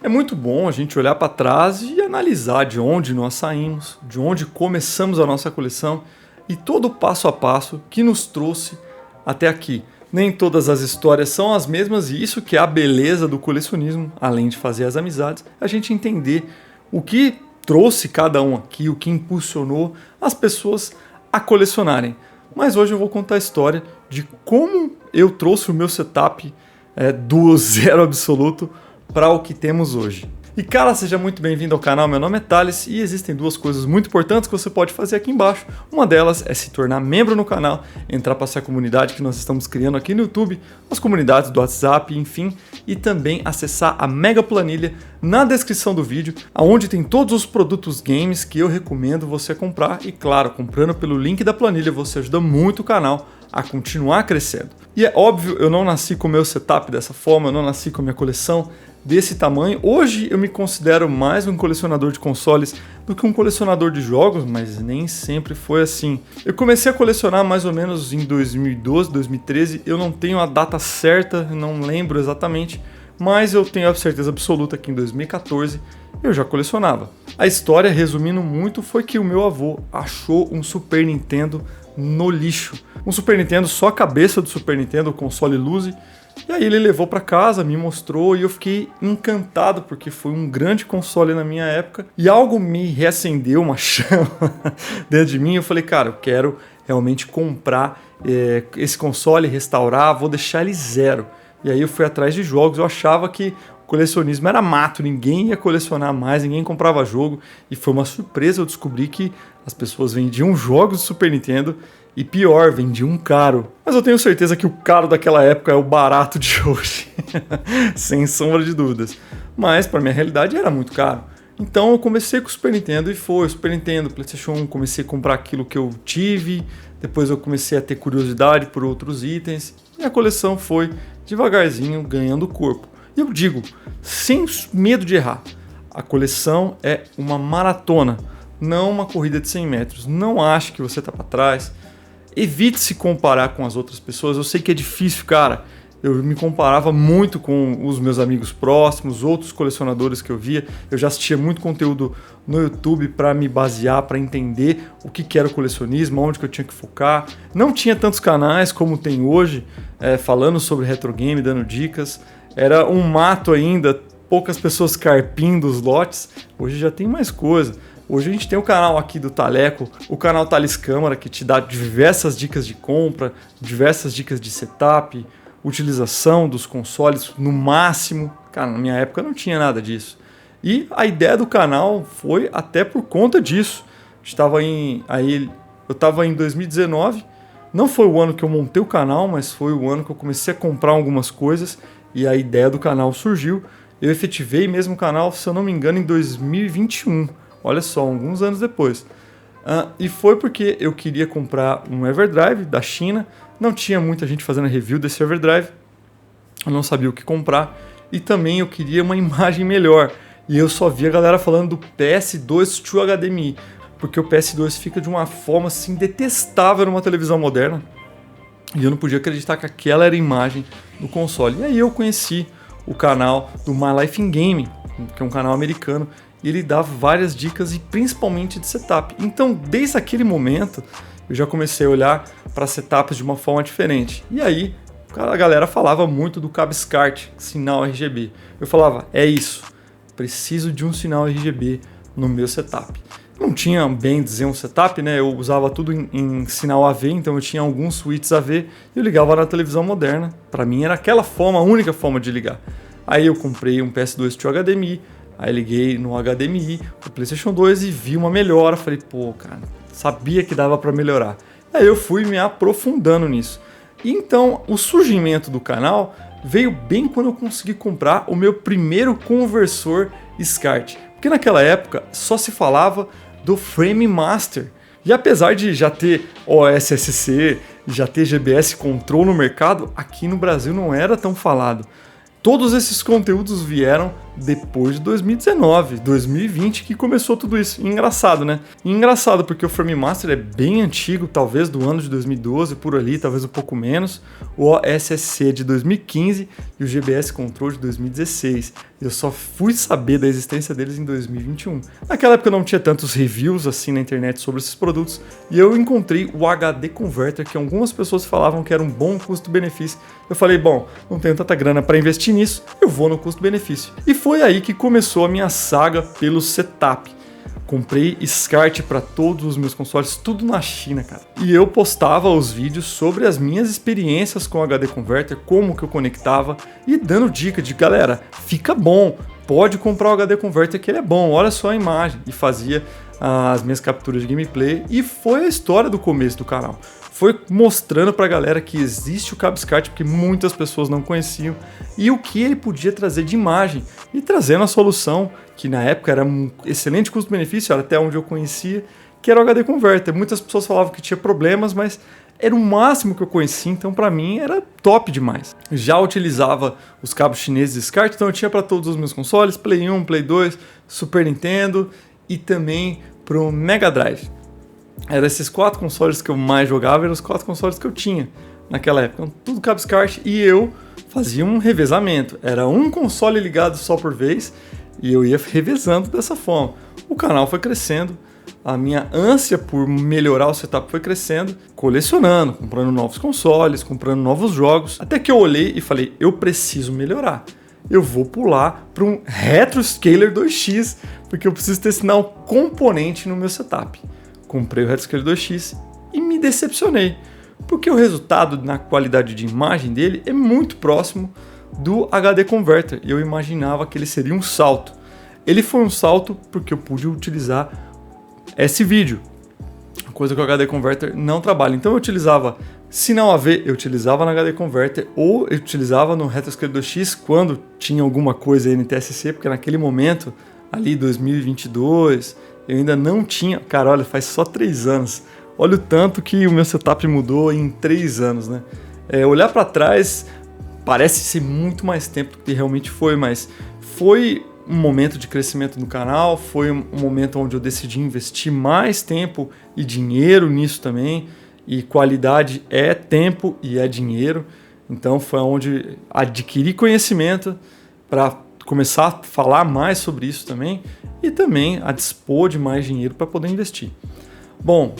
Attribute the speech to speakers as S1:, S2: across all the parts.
S1: É muito bom a gente olhar para trás e analisar de onde nós saímos, de onde começamos a nossa coleção e todo o passo a passo que nos trouxe até aqui. Nem todas as histórias são as mesmas e isso que é a beleza do colecionismo, além de fazer as amizades, a gente entender o que trouxe cada um aqui, o que impulsionou as pessoas a colecionarem. Mas hoje eu vou contar a história de como eu trouxe o meu setup do zero absoluto para o que temos hoje. E cara, seja muito bem-vindo ao canal, meu nome é Thales e existem duas coisas muito importantes que você pode fazer aqui embaixo. Uma delas é se tornar membro no canal, entrar para essa comunidade que nós estamos criando aqui no YouTube, as comunidades do WhatsApp, enfim, e também acessar a mega planilha na descrição do vídeo, onde tem todos os produtos games que eu recomendo você comprar e claro, comprando pelo link da planilha você ajuda muito o canal a continuar crescendo. E é óbvio, eu não nasci com o meu setup dessa forma, eu não nasci com a minha coleção desse tamanho. Hoje eu me considero mais um colecionador de consoles do que um colecionador de jogos, mas nem sempre foi assim. Eu comecei a colecionar mais ou menos em 2012, 2013, eu não tenho a data certa, não lembro exatamente, mas eu tenho a certeza absoluta que em 2014 eu já colecionava. A história, resumindo muito, foi que o meu avô achou um Super Nintendo no lixo. Um Super Nintendo, só a cabeça do Super Nintendo, o console Luzi. E aí ele levou para casa, me mostrou e eu fiquei encantado porque foi um grande console na minha época e algo me reacendeu uma chama dentro de mim. Eu falei, cara, eu quero realmente comprar esse console, restaurar, vou deixar ele zero. E aí eu fui atrás de jogos, eu achava que o colecionismo era mato, ninguém ia colecionar mais, ninguém comprava jogo e foi uma surpresa eu descobrir que as pessoas vendiam jogos do Super Nintendo e pior, vendiam caro. Mas eu tenho certeza que o caro daquela época é o barato de hoje, sem sombra de dúvidas. Mas para minha realidade era muito caro. Então eu comecei com o Super Nintendo e foi Super Nintendo, PlayStation 1, comecei a comprar aquilo que eu tive, depois eu comecei a ter curiosidade por outros itens e a coleção foi devagarzinho ganhando corpo. E eu digo, sem medo de errar, a coleção é uma maratona, não uma corrida de 100 metros. Não ache que você está para trás. Evite se comparar com as outras pessoas. Eu sei que é difícil, cara. Eu me comparava muito com os meus amigos próximos, outros colecionadores que eu via. Eu já assistia muito conteúdo no YouTube para me basear, para entender o que era o colecionismo, onde que eu tinha que focar. Não tinha tantos canais como tem hoje, falando sobre retro game, dando dicas. Era um mato ainda, poucas pessoas carpindo os lotes. Hoje já tem mais coisa. Hoje a gente tem o canal aqui do Taleco, o canal Thales Câmara, que te dá diversas dicas de compra, diversas dicas de setup, utilização dos consoles no máximo. Cara, na minha época não tinha nada disso. E a ideia do canal foi até por conta disso. Eu estava em 2019, não foi o ano que eu montei o canal, mas foi o ano que eu comecei a comprar algumas coisas e a ideia do canal surgiu. Eu efetivei mesmo o canal, se eu não me engano, em 2021. Olha só, alguns anos depois. E foi porque eu queria comprar um Everdrive da China. Não tinha muita gente fazendo review desse Everdrive. Eu não sabia o que comprar. E também eu queria uma imagem melhor. E eu só via a galera falando do PS2 to HDMI. Porque o PS2 fica de uma forma assim detestável numa televisão moderna. E eu não podia acreditar que aquela era a imagem do console. E aí eu conheci o canal do My Life in Gaming, que é um canal americano. E ele dava várias dicas e principalmente de setup. Então, desde aquele momento, eu já comecei a olhar para setups de uma forma diferente. E aí, a galera falava muito do cabo SCART, sinal RGB. Eu falava, é isso, preciso de um sinal RGB no meu setup. Não tinha, bem dizer, um setup, né? Eu usava tudo em sinal AV, então eu tinha alguns switches AV e eu ligava na televisão moderna. Para mim era aquela forma, a única forma de ligar. Aí eu comprei um PS2 to HDMI, aí liguei no HDMI, o PlayStation 2 e vi uma melhora. Falei, pô, cara, sabia que dava para melhorar. Aí eu fui me aprofundando nisso. E então, o surgimento do canal veio bem quando eu consegui comprar o meu primeiro conversor SCART. Porque naquela época só se falava do Frame Master. E apesar de já ter OSSC, já ter GBS Control no mercado, aqui no Brasil não era tão falado. Todos esses conteúdos vieram depois de 2019, 2020 que começou tudo isso. E engraçado, né? E engraçado porque o Frame Master é bem antigo, talvez do ano de 2012, por ali, talvez um pouco menos. O OSSC é de 2015 e o GBS Control de 2016. Eu só fui saber da existência deles em 2021. Naquela época eu não tinha tantos reviews assim na internet sobre esses produtos e eu encontrei o HD Converter, que algumas pessoas falavam que era um bom custo-benefício. Eu falei, bom, não tenho tanta grana para investir nisso, eu vou no custo-benefício. E foi aí que começou a minha saga pelo setup. Comprei SCART para todos os meus consoles, tudo na China, cara. E eu postava os vídeos sobre as minhas experiências com o HD Converter, como que eu conectava e dando dica de, galera, fica bom, pode comprar o HD Converter que ele é bom, olha só a imagem. E fazia as minhas capturas de gameplay e foi a história do começo do canal. Foi mostrando pra galera que existe o cabo SCART, porque muitas pessoas não conheciam, e o que ele podia trazer de imagem, e trazendo a solução, que na época era um excelente custo-benefício, era até onde eu conhecia, que era o HD Converter. Muitas pessoas falavam que tinha problemas, mas era o máximo que eu conhecia, então pra mim era top demais. Já utilizava os cabos chineses de SCART, então eu tinha para todos os meus consoles, Play 1, Play 2, Super Nintendo e também pro Mega Drive. Eram esses 4 consoles que eu mais jogava, eram os 4 consoles que eu tinha naquela época. Então, tudo cabo SCART e eu fazia um revezamento. Era um console ligado só por vez e eu ia revezando dessa forma. O canal foi crescendo, a minha ânsia por melhorar o setup foi crescendo, colecionando, comprando novos consoles, comprando novos jogos. Até que eu olhei e falei, eu preciso melhorar. Eu vou pular para um Retro Scaler 2X, porque eu preciso ter sinal componente no meu setup. Comprei o Retroscaler 2X e me decepcionei, porque o resultado na qualidade de imagem dele é muito próximo do HD Converter e eu imaginava que ele seria um salto. Ele foi um salto porque eu pude utilizar esse vídeo, coisa que o HD Converter não trabalha. Então eu utilizava sinal AV, eu utilizava no HD Converter ou eu utilizava no Retroscaler 2X quando tinha alguma coisa NTSC, porque naquele momento, ali 2022... eu ainda não tinha... Cara, olha, faz só 3 anos. Olha o tanto que o meu setup mudou em 3 anos, né? Olhar para trás parece ser muito mais tempo do que realmente foi, mas foi um momento de crescimento no canal, foi um momento onde eu decidi investir mais tempo e dinheiro nisso também. E qualidade é tempo e é dinheiro. Então foi onde adquiri conhecimento para começar a falar mais sobre isso também e também a dispor de mais dinheiro para poder investir. Bom,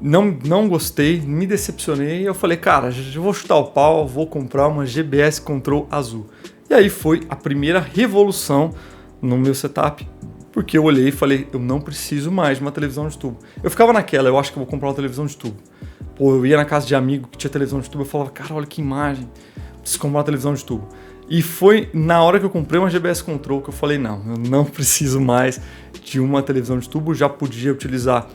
S1: não gostei, me decepcionei, eu falei, cara, eu vou chutar o pau, vou comprar uma GBS Control azul. E aí foi a primeira revolução no meu setup, porque eu olhei e falei, eu não preciso mais de uma televisão de tubo. Eu ficava naquela, eu acho que eu vou comprar uma televisão de tubo. Pô, eu ia na casa de amigo que tinha televisão de tubo, eu falava, cara, olha que imagem, preciso comprar uma televisão de tubo. E foi na hora que eu comprei uma GBS Control que eu falei, não, eu não preciso mais de uma televisão de tubo, já podia utilizar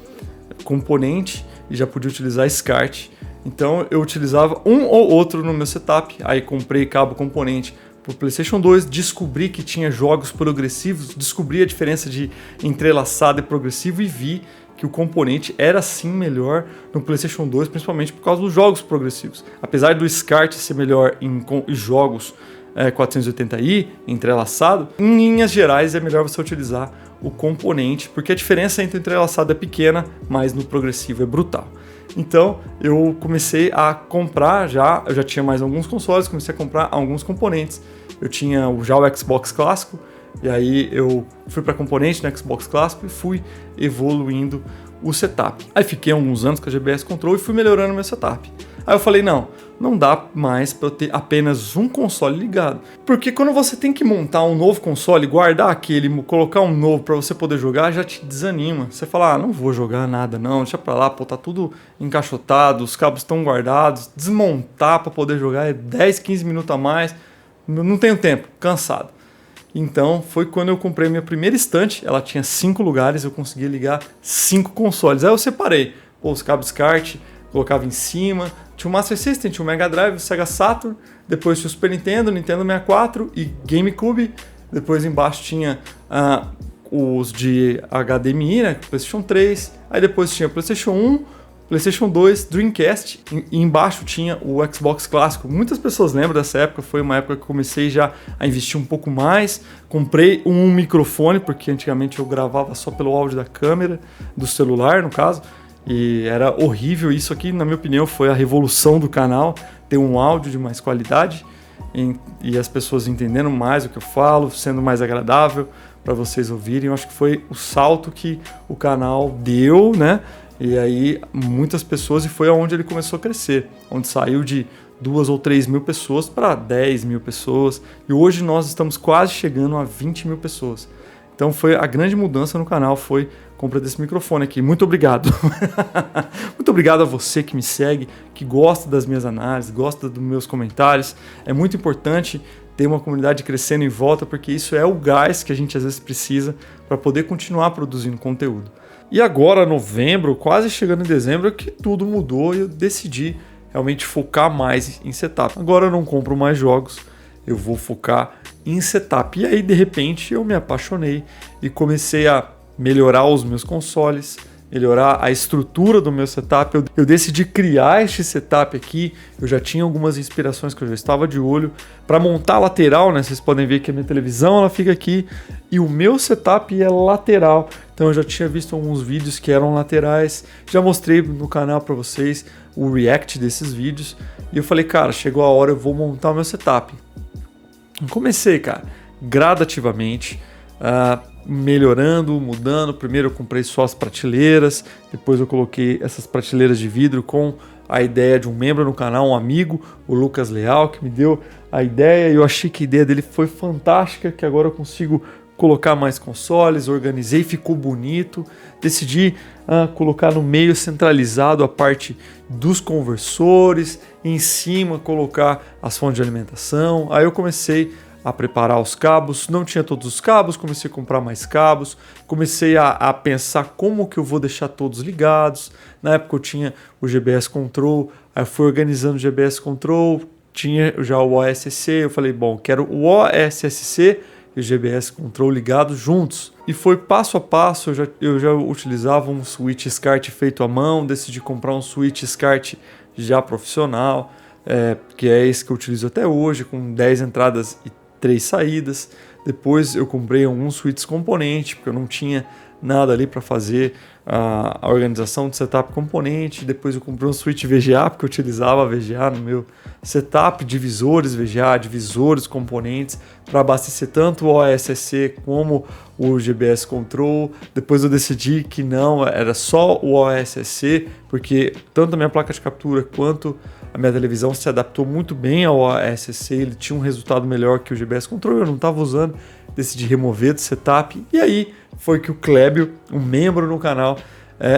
S1: componente e já podia utilizar SCART. Então eu utilizava um ou outro no meu setup, aí comprei cabo componente para o PlayStation 2, descobri que tinha jogos progressivos, descobri a diferença de entrelaçado e progressivo e vi que o componente era sim melhor no PlayStation 2, principalmente por causa dos jogos progressivos. Apesar do SCART ser melhor em jogos 480i, entrelaçado, em linhas gerais é melhor você utilizar o componente, porque a diferença entre o entrelaçado é pequena, mas no progressivo é brutal. Então eu comecei a comprar eu já tinha mais alguns consoles, comecei a comprar alguns componentes. Eu tinha já o Xbox clássico, e aí eu fui para componente no Xbox clássico e fui evoluindo o setup. Aí fiquei alguns anos com a GBS Control e fui melhorando meu setup. Aí eu falei, não dá mais para eu ter apenas um console ligado. Porque quando você tem que montar um novo console, guardar aquele, colocar um novo para você poder jogar, já te desanima. Você fala, não vou jogar nada não, deixa pra lá, pô, tá tudo encaixotado, os cabos estão guardados, desmontar para poder jogar é 10, 15 minutos a mais, não tenho tempo, cansado. Então foi quando eu comprei minha primeira estante, ela tinha 5 lugares, eu conseguia ligar 5 consoles. Aí eu separei, os cabos SCART, colocava em cima, tinha o Master System, tinha o Mega Drive, o Sega Saturn, depois tinha o Super Nintendo, Nintendo 64 e GameCube, depois embaixo tinha os de HDMI, né, PlayStation 3, aí depois tinha PlayStation 1, PlayStation 2, Dreamcast, e embaixo tinha o Xbox clássico. Muitas pessoas lembram dessa época, foi uma época que eu comecei já a investir um pouco mais. Comprei um microfone, porque antigamente eu gravava só pelo áudio da câmera, do celular no caso, e era horrível. Isso aqui, na minha opinião, foi a revolução do canal, ter um áudio de mais qualidade e as pessoas entendendo mais o que eu falo, sendo mais agradável para vocês ouvirem. Eu acho que foi o salto que o canal deu, né? E aí muitas pessoas, e foi aonde ele começou a crescer, onde saiu de 2 ou 3 mil pessoas para 10 mil pessoas, e hoje nós estamos quase chegando a 20 mil pessoas. Então foi a grande mudança no canal, foi a compra desse microfone aqui. Muito obrigado. Muito obrigado a você que me segue, que gosta das minhas análises, gosta dos meus comentários. É muito importante ter uma comunidade crescendo em volta, porque isso é o gás que a gente às vezes precisa para poder continuar produzindo conteúdo. E agora, novembro, quase chegando em dezembro, é que tudo mudou e eu decidi realmente focar mais em setup. Agora eu não compro mais jogos, eu vou focar em setup. E aí, de repente, eu me apaixonei e comecei a melhorar os meus consoles, melhorar a estrutura do meu setup. Eu decidi criar este setup aqui. Eu já tinha algumas inspirações que eu já estava de olho para montar a lateral, né? Vocês podem ver que a minha televisão ela fica aqui e o meu setup é lateral. Então eu já tinha visto alguns vídeos que eram laterais. Já mostrei no canal para vocês o react desses vídeos e eu falei, cara, chegou a hora, eu vou montar o meu setup. Comecei, cara, gradativamente. Melhorando, mudando. Primeiro eu comprei só as prateleiras, depois eu coloquei essas prateleiras de vidro com a ideia de um membro no canal, um amigo, o Lucas Leal, que me deu a ideia e eu achei que a ideia dele foi fantástica, que agora eu consigo colocar mais consoles, organizei, ficou bonito. Decidi colocar no meio centralizado a parte dos conversores, em cima colocar as fontes de alimentação. Aí eu comecei a preparar os cabos, não tinha todos os cabos, comecei a comprar mais cabos, comecei a pensar como que eu vou deixar todos ligados. Na época eu tinha o GBS Control, aí eu fui organizando o GBS Control, tinha já o OSC, eu falei, bom, quero o OSSC e o GBS Control ligados juntos. E foi passo a passo, eu já utilizava um switch SCART feito à mão, decidi comprar um switch SCART já profissional, que é esse que eu utilizo até hoje, com 10 entradas e 3 saídas. Depois eu comprei alguns switches componente, porque eu não tinha nada ali para fazer a organização de setup componente. Depois eu comprei um switch VGA, porque eu utilizava VGA no meu setup, divisores VGA, divisores componentes, para abastecer tanto o OSSC como o GBS Control. Depois eu decidi que não, era só o OSSC, porque tanto a minha placa de captura quanto a minha televisão se adaptou muito bem ao OSSC, ele tinha um resultado melhor que o GBS Control, eu não estava usando, decidi remover do setup. E aí foi que o Clébio, um membro no canal,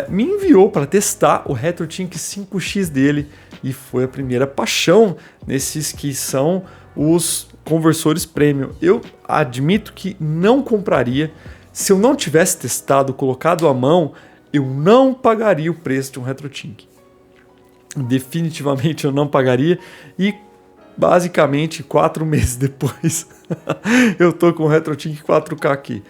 S1: me enviou para testar o RetroTink 5X dele, e foi a primeira paixão nesses que são os conversores premium. Eu admito que não compraria, se eu não tivesse testado, colocado à mão, eu não pagaria o preço de um RetroTink. Definitivamente eu não pagaria, e basicamente 4 meses depois eu tô com o RetroTink 4K aqui.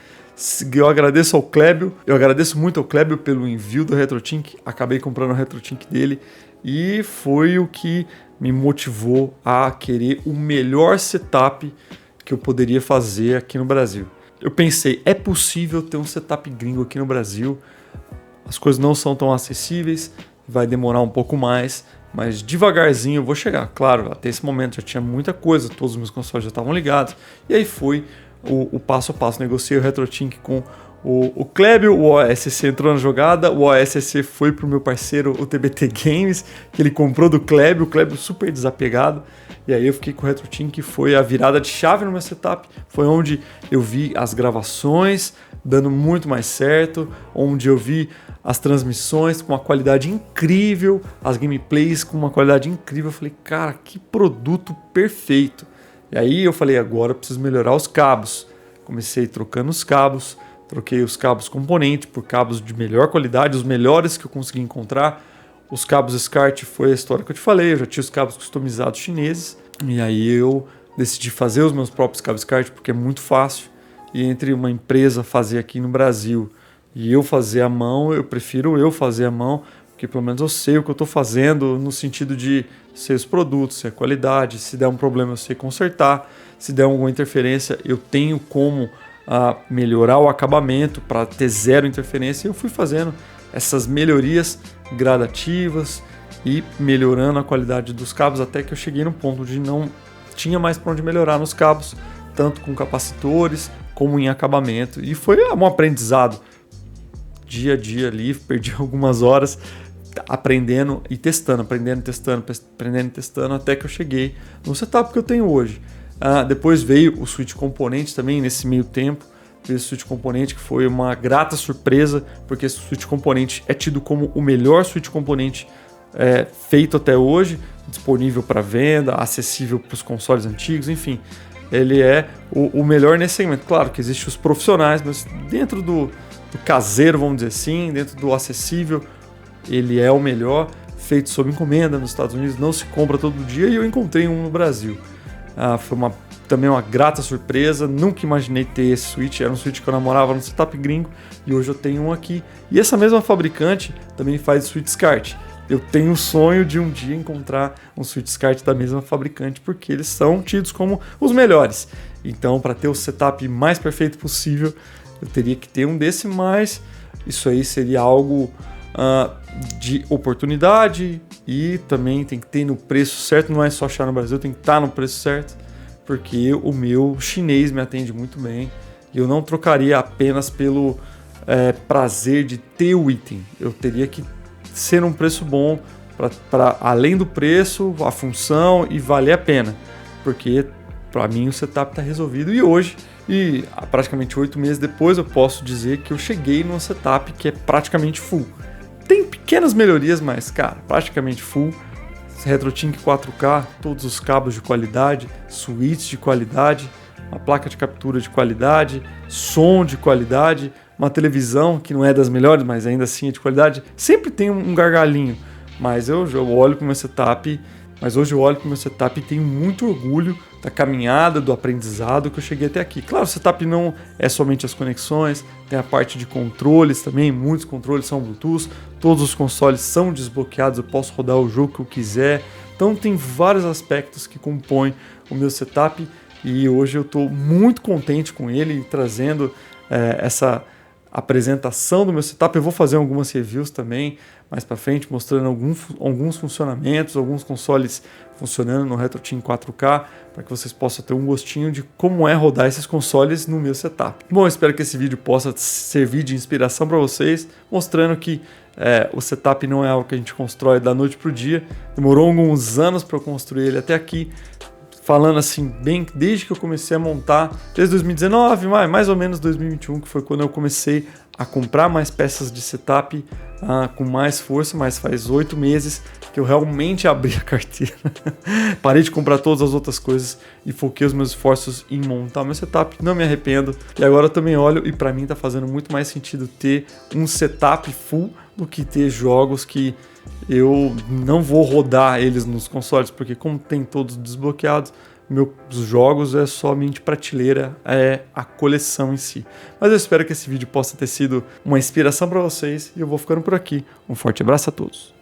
S1: Eu agradeço ao Clébio, eu agradeço muito ao Clébio pelo envio do RetroTink, acabei comprando o RetroTink dele e foi o que me motivou a querer o melhor setup que eu poderia fazer aqui no Brasil. Eu pensei, é possível ter um setup gringo aqui no Brasil, as coisas não são tão acessíveis, vai demorar um pouco mais, mas devagarzinho eu vou chegar. Claro, até esse momento já tinha muita coisa, todos os meus consoles já estavam ligados, e aí foi o passo a passo. Negociei o RetroTink com o Clébio, o OSC entrou na jogada, o OSC foi pro meu parceiro, o TBT Games, que ele comprou do Clébio, o Clébio super desapegado, e aí eu fiquei com o RetroTink, foi a virada de chave no meu setup, foi onde eu vi as gravações dando muito mais certo, onde eu vi as transmissões com uma qualidade incrível, as gameplays com uma qualidade incrível. Eu falei, cara, que produto perfeito. E aí eu falei, agora eu preciso melhorar os cabos. Comecei trocando os cabos, troquei os cabos componente por cabos de melhor qualidade, os melhores que eu consegui encontrar. Os cabos SCART foi a história que eu te falei, eu já tinha os cabos customizados chineses. E aí eu decidi fazer os meus próprios cabos SCART, porque é muito fácil. E entre uma empresa fazer aqui no Brasil e eu fazer à mão, eu prefiro eu fazer à mão, porque pelo menos eu sei o que eu estou fazendo no sentido de ser os produtos, ser a qualidade, se der um problema eu sei consertar, se der alguma interferência eu tenho como melhorar o acabamento para ter zero interferência. E eu fui fazendo essas melhorias gradativas e melhorando a qualidade dos cabos até que eu cheguei no ponto de não tinha mais para onde melhorar nos cabos, tanto com capacitores como em acabamento. E foi um aprendizado dia a dia ali, perdi algumas horas aprendendo e testando, aprendendo e testando até que eu cheguei no setup que eu tenho hoje. Depois veio o switch componente também nesse meio tempo, veio o switch componente que foi uma grata surpresa, porque esse switch componente é tido como o melhor switch componente feito até hoje, disponível para venda, acessível para os consoles antigos, enfim, ele é o melhor nesse segmento. Claro que existem os profissionais, mas dentro do caseiro, vamos dizer assim, dentro do acessível, ele é o melhor, feito sob encomenda nos Estados Unidos, não se compra todo dia, e eu encontrei um no Brasil. Foi também uma grata surpresa, nunca imaginei ter esse switch, era um switch que eu namorava no setup gringo, e hoje eu tenho um aqui. E essa mesma fabricante também faz switch SCART. Eu tenho o sonho de um dia encontrar um switch SCART da mesma fabricante, porque eles são tidos como os melhores. Então, para ter o setup mais perfeito possível, eu teria que ter um desse, mas isso aí seria algo de oportunidade, e também tem que ter no preço certo, não é só achar no Brasil, tem que estar no preço certo, porque o meu chinês me atende muito bem, e eu não trocaria apenas pelo prazer de ter o item, eu teria que ser um preço bom, para além do preço, a função e valer a pena, porque para mim o setup está resolvido. E hoje, praticamente 8 meses depois, eu posso dizer que eu cheguei num setup que é praticamente full. Tem pequenas melhorias, mas cara, praticamente full. RetroTink 4K, todos os cabos de qualidade, switch de qualidade, uma placa de captura de qualidade, som de qualidade, uma televisão que não é das melhores, mas ainda assim é de qualidade. Sempre tem um gargalinho, mas eu olho para o meu setup, e tenho muito orgulho da caminhada, do aprendizado que eu cheguei até aqui. Claro, o setup não é somente as conexões, tem a parte de controles também, muitos controles são Bluetooth, todos os consoles são desbloqueados, eu posso rodar o jogo que eu quiser, então tem vários aspectos que compõem o meu setup, e hoje eu estou muito contente com ele, trazendo essa apresentação do meu setup. Eu vou fazer algumas reviews também mais para frente, mostrando alguns funcionamentos, alguns consoles funcionando no RetroTink 4K, para que vocês possam ter um gostinho de como é rodar esses consoles no meu setup. Bom, espero que esse vídeo possa servir de inspiração para vocês, mostrando que o setup não é algo que a gente constrói da noite para o dia. Demorou alguns anos para eu construir ele até aqui, falando assim, bem desde que eu comecei a montar, desde 2019, mais ou menos 2021, que foi quando eu comecei a comprar mais peças de setup com mais força, mas faz 8 meses que eu realmente abri a carteira. Parei de comprar todas as outras coisas e foquei os meus esforços em montar meu setup, não me arrependo. E agora eu também olho, e para mim tá fazendo muito mais sentido ter um setup full do que ter jogos que eu não vou rodar eles nos consoles, porque como tem todos desbloqueados, meus jogos é somente prateleira, é a coleção em si. Mas eu espero que esse vídeo possa ter sido uma inspiração para vocês, e eu vou ficando por aqui. Um forte abraço a todos.